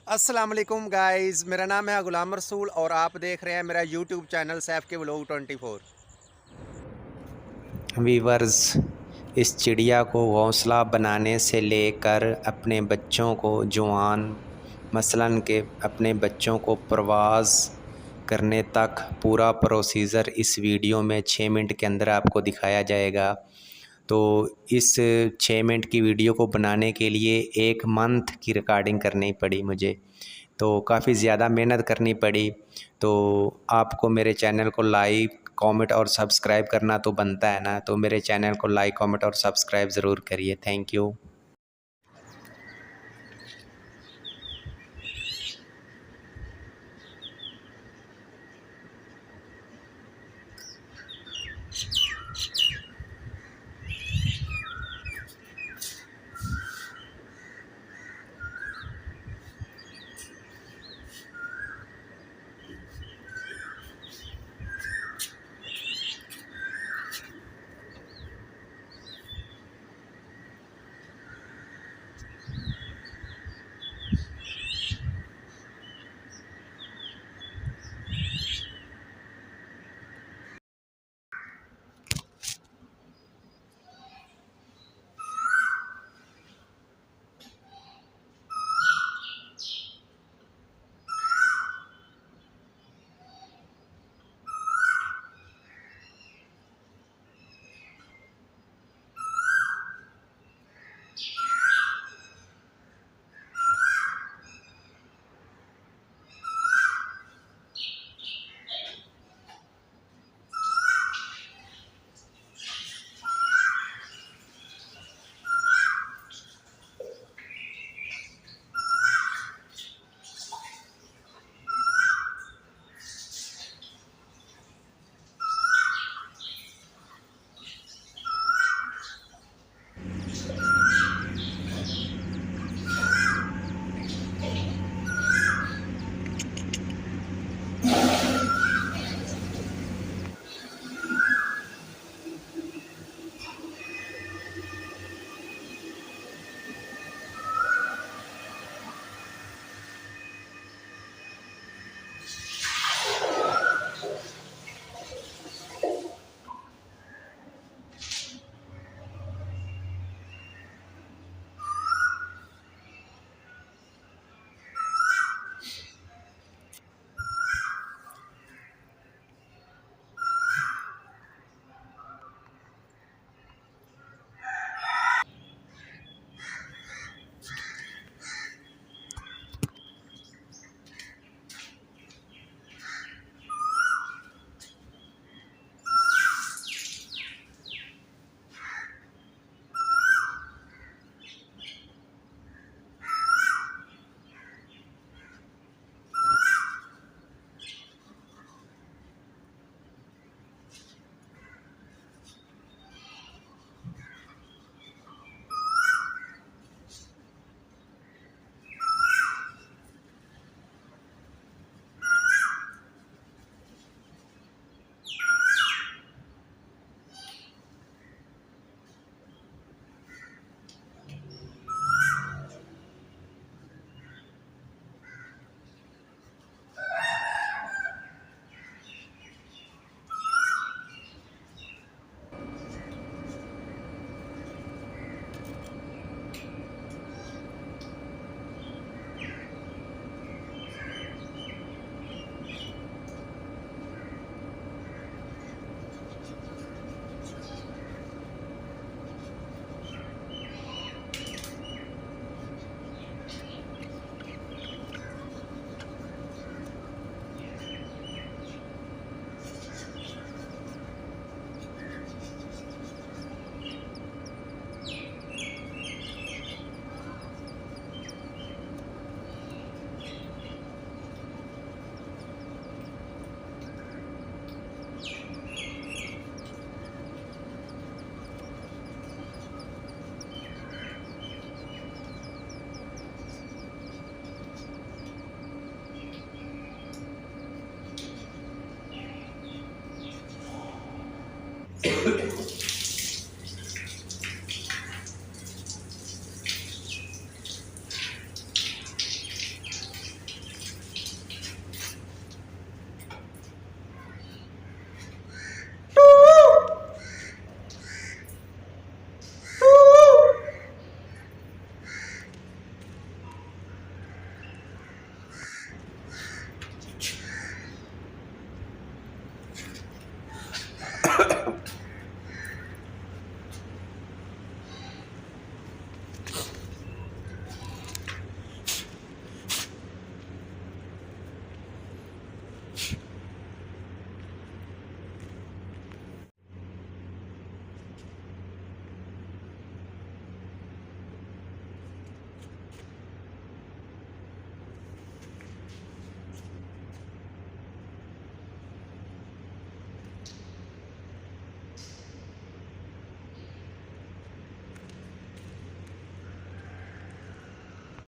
अस्सलाम वालेकुम गाइस, मेरा नाम है गुलाम रसूल और आप देख रहे हैं मेरा यूट्यूब चैनल सैफ के व्लॉग 24। वीवर्स, इस चिड़िया को घोंसला बनाने से लेकर अपने बच्चों को जुआन मसलन के अपने बच्चों को परवाज़ करने तक पूरा प्रोसीजर इस वीडियो में 6 मिनट के अंदर आपको दिखाया जाएगा। तो इस 6 मिनट की वीडियो को बनाने के लिए 1 मंथ की रिकॉर्डिंग करनी पड़ी मुझे, तो काफ़ी ज़्यादा मेहनत करनी पड़ी। तो आपको मेरे चैनल को लाइक कमेंट और सब्सक्राइब करना तो बनता है ना, तो मेरे चैनल को लाइक कमेंट और सब्सक्राइब ज़रूर करिए। Thank you.